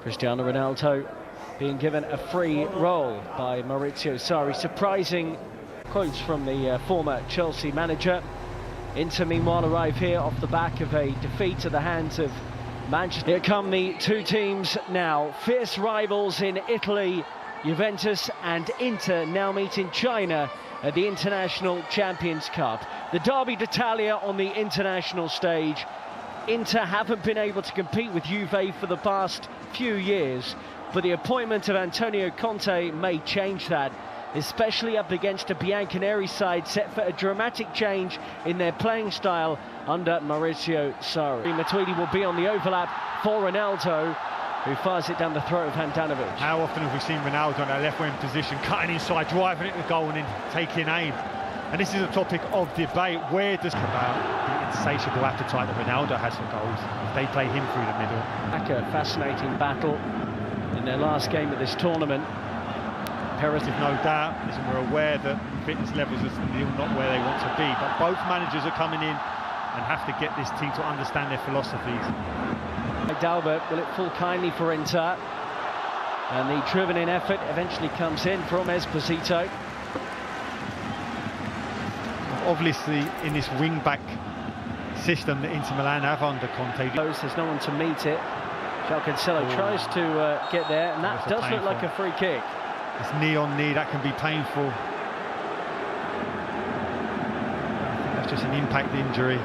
Cristiano Ronaldo being given a free role by Maurizio Sarri. Surprising quotes from the former Chelsea manager. Inter, meanwhile, arrive here off the back of a defeat at the hands of Manchester. Here come the two teams now. Fierce rivals in Italy. Juventus and Inter now meet in China at the International Champions Cup. The Derby d'Italia on the international stage. Inter haven't been able to compete with Juve for the past few years, but the appointment of Antonio Conte may change that, especially up against a Bianconeri side set for a dramatic change in their playing style under Maurizio Sarri. Matuidi will be on the overlap for Ronaldo, who fires it down the throat of Handanovic. How often have we seen Ronaldo on that left wing position, cutting inside, driving it to goal and then taking aim? And this is a topic of debate. Where does about the insatiable appetite that Ronaldo has for goals if they play him through the middle? A fascinating battle in their last game of this tournament. Imperative, no doubt, as we're aware that fitness levels are still not where they want to be. But both managers are coming in and have to get this team to understand their philosophies. Dalbert, will it fall kindly for Inter? And the driven-in effort eventually comes in from Esposito. Obviously, in this wing-back system that Inter Milan have under Conte, there's no one to meet it. João Cancelo tries to get there, and that does look like a free kick. It's knee on knee, that can be painful. I think that's just an impact injury.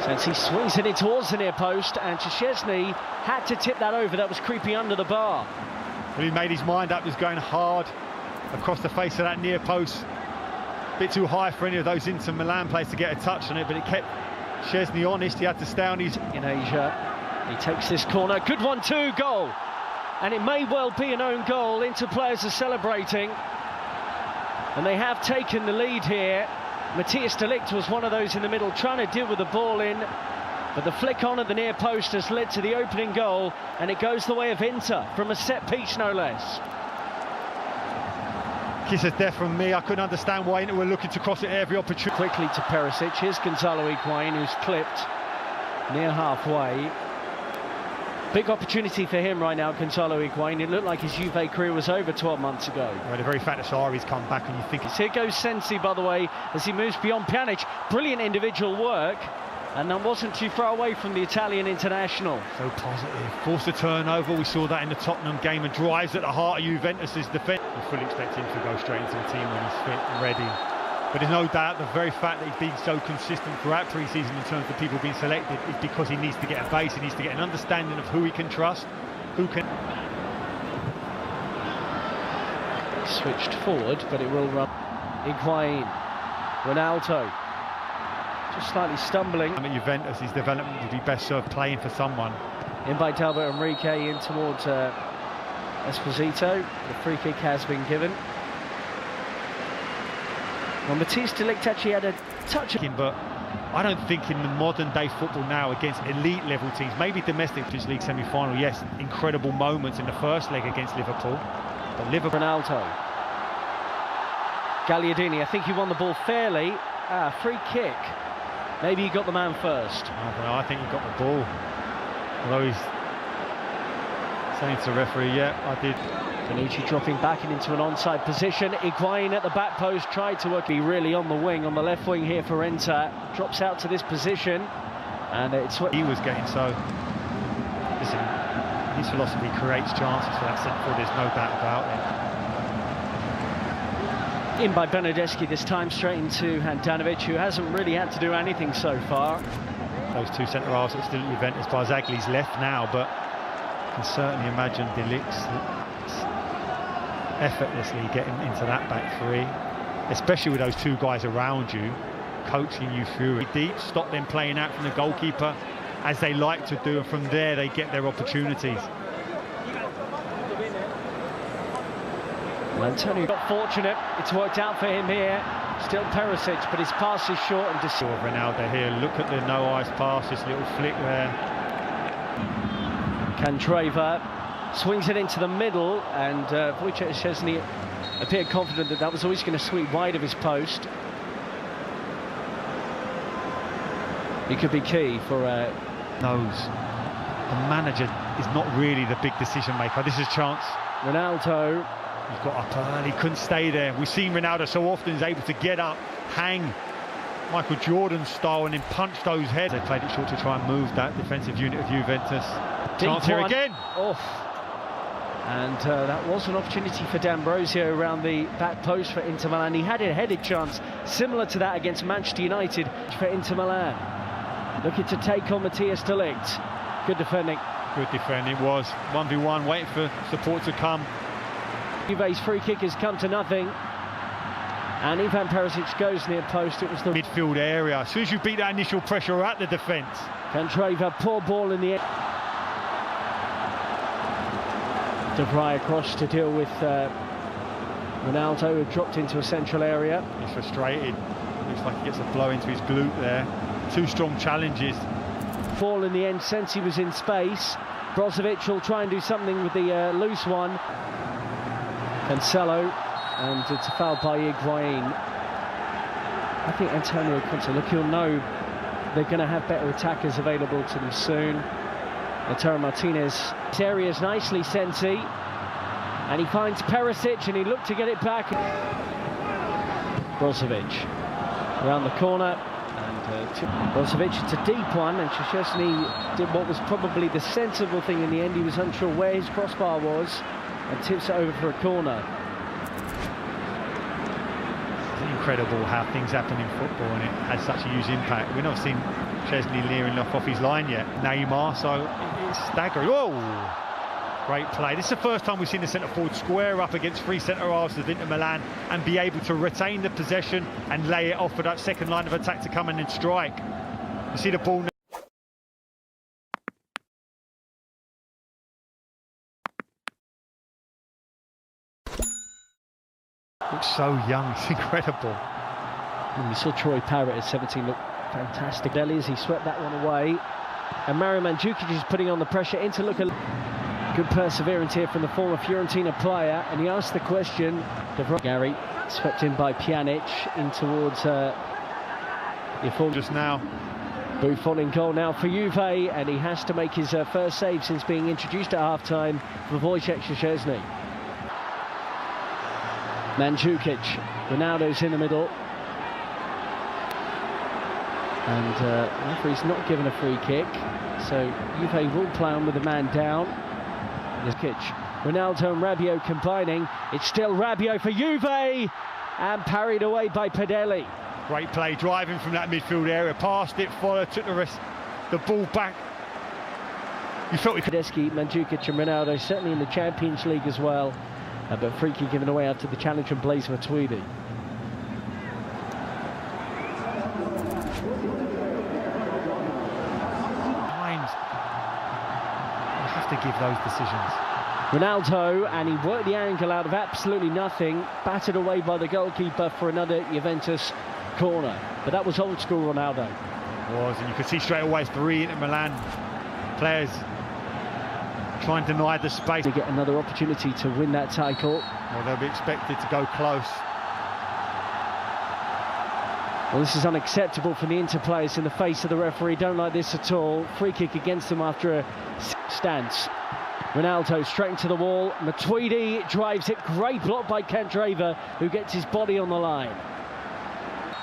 Since he swings it in towards the near post, and Szczesny had to tip that over. That was creeping under the bar. Well, he made his mind up, was going hard across the face of that near post. A bit too high for any of those Inter Milan players to get a touch on it, but it kept Szczesny honest. He had to stay on his... In Asia, he takes this corner. Good 1-2 goal. And it may well be an own goal. Inter players are celebrating. And they have taken the lead here. Matthias de Ligt was one of those in the middle trying to deal with the ball in. But the flick on at the near post has led to the opening goal. And it goes the way of Inter from a set piece, no less. Kiss of death from me. I couldn't understand why Inter were looking to cross it at every opportunity. Quickly to Perisic. Here's Gonzalo Higuain, who's clipped near halfway. Big opportunity for him right now, Gonzalo Higuain. It looked like his Juve career was over 12 months ago. Well, the very fact that Sarri's come back and you think... Here goes Sensi, by the way, as he moves beyond Pjanic. Brilliant individual work. And that wasn't too far away from the Italian international. So positive. Forced a turnover. We saw that in the Tottenham game, and drives at the heart of Juventus' defence. We fully expect him to go straight into the team when he's fit and ready. But there's no doubt the very fact that he's been so consistent throughout pre-season in terms of people being selected is because he needs to get a base, he needs to get an understanding of who he can trust, who can... Switched forward, but it will run. Higuain, Ronaldo, just slightly stumbling. At Juventus, his development would be best served playing for someone. In by Dalbert Enrique, in towards Esposito. The free kick has been given. Well, Matthias de Ligt actually had a touch. But I don't think in the modern day football now against elite level teams, maybe domestic Champions League semi-final, yes, incredible moments in the first leg against Liverpool. But Liverpool... Ronaldo. Gagliardini, I think he won the ball fairly. Free kick. Maybe he got the man first. I think he got the ball. Although he's saying to the referee, yeah, I did. Bonucci dropping back into an onside position. Higuain at the back post, tried to work. He really on the wing, on the left wing here for Inter. Drops out to this position, and it's what he was getting. So, listen, his philosophy creates chances for that centre forward. There's no doubt about it. In by Bernardeschi this time, straight into Handanovic, who hasn't really had to do anything so far. Those two centre-halves are still at Juventus. Barzagli's left now, but you can certainly imagine de Ligt's effortlessly getting into that back three, especially with those two guys around you, coaching you through it. Deep, stop them playing out from the goalkeeper as they like to do, and from there they get their opportunities. Well, Antonio got fortunate, it's worked out for him here. Still Perisic, but his pass is short and decisive. Ronaldo here, look at the no-eyes pass, this little flick there. Candreva swings it into the middle, and Wojciech Szczesny appeared confident that that was always going to sweep wide of his post. He could be key for nose. the manager is not really the big decision maker. This is a chance. Ronaldo. He's got up early, couldn't stay there. We've seen Ronaldo so often is able to get up, hang Michael Jordan style and then punch those heads. They played it short to try and move that defensive unit of Juventus. Chance here again. Off. And that was an opportunity for D'Ambrosio around the back post for Inter Milan. He had a headed chance similar to that against Manchester United for Inter Milan. Looking to take on Matthias de Ligt. Good defending. Good defending was 1v1, waiting for support to come. Juve's free kick has come to nothing. And Ivan Perisic goes near post. It was the midfield area. As soon as you beat that initial pressure at the defence. Candreva, poor ball in the end. De Vrij across to deal with Ronaldo, who dropped into a central area. He's frustrated. Looks like he gets a blow into his glute there. Two strong challenges. Ball in the end, Sensi was in space. Brozovic will try and do something with the loose one. Cancelo, and it's a foul by Higuain. I think Antonio Conte, look, he'll know they're going to have better attackers available to them soon. Lautaro Martinez, this area is nicely Sensi, and he finds Perisic, and he looked to get it back. Brozovic around the corner, and Brozovic, it's a deep one, and Szczesny did what was probably the sensible thing in the end. He was unsure where his crossbar was, and tips it over for a corner. It's incredible how things happen in football, and it has such a huge impact. We've not seen Szczesny leering off his line yet. Neymar, so it's staggering. Whoa! Great play. This is the first time we've seen the centre-forward square up against three centre-halves of Inter Milan and be able to retain the possession and lay it off for that second line of attack to come in and strike. You see the ball now. Looks so young, it's incredible. And we saw Troy Parrott at 17 look fantastic. Deli's, he swept that one away. And Mario Mandzukic is putting on the pressure. Inter look a good perseverance here from the former Fiorentina player. And he asked the question. Gary swept in by Pjanic in towards just now. Buffon in goal now for Juve, and he has to make his first save since being introduced at half-time for Wojciech Szczesny. Mandzukic, Ronaldo's in the middle. And the referee's not given a free kick, so Juve will play on with the man down. Ronaldo and Rabiot combining. It's still Rabiot for Juve, and parried away by Padelli. Great play, driving from that midfield area, passed it, followed, took the ball back. You felt we could. Mandzukic and Ronaldo, certainly in the Champions League as well, but free kick given away after the challenge from Blaise Matuidi. To give those decisions. Ronaldo, and he worked the angle out of absolutely nothing, battered away by the goalkeeper for another Juventus corner. But that was old school Ronaldo. It was, and you could see straight away 3 Inter Milan players trying to deny the space. To get another opportunity to win that title. Well, they'll be expected to go close. Well, this is unacceptable from the Inter players in the face of the referee. Don't like this at all. Free kick against them after a stance. Ronaldo straight into the wall. Matuidi drives it. Great block by Candreva, who gets his body on the line.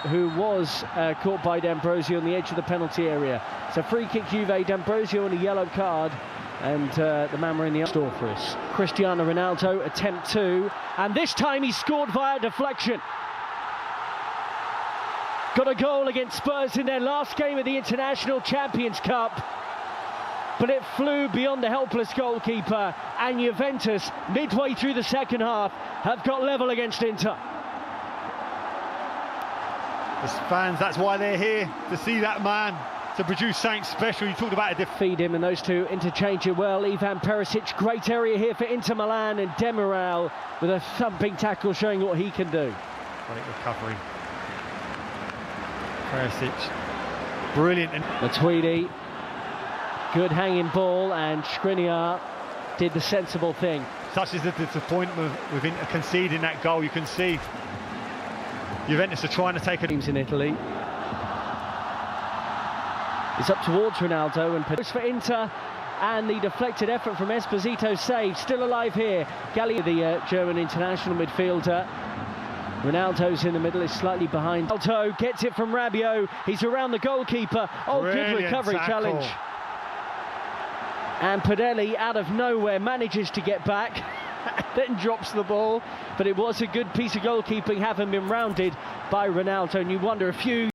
Who was caught by D'Ambrosio on the edge of the penalty area. So free kick Juve, D'Ambrosio and a yellow card. And the man were in the store for us. Cristiano Ronaldo, attempt 2. And this time he scored via deflection. Got a goal against Spurs in their last game of the International Champions Cup, but it flew beyond the helpless goalkeeper, and Juventus, midway through the second half, have got level against Inter. As fans, that's why they're here, to see that man, to produce something special. You talked about a feed him, and those two interchange it well. Ivan Perisic, great area here for Inter Milan, and Demiral with a thumping tackle showing what he can do. Great recovery. Perisic, brilliant. Matuidi, good hanging ball, and Skriniar did the sensible thing. Such is the disappointment with Inter conceding that goal. You can see Juventus are trying to take a teams in Italy. It's up towards Ronaldo and for Inter, and the deflected effort from Esposito saved. Still alive here. Galli, the German international midfielder. Ronaldo's in the middle, is slightly behind. Ronaldo gets it from Rabiot. He's around the goalkeeper. Oh, Brilliant good recovery tackle. challenge. And Padelli, out of nowhere, manages to get back. Then drops the ball. But it was a good piece of goalkeeping, having been rounded by Ronaldo. And you wonder, a few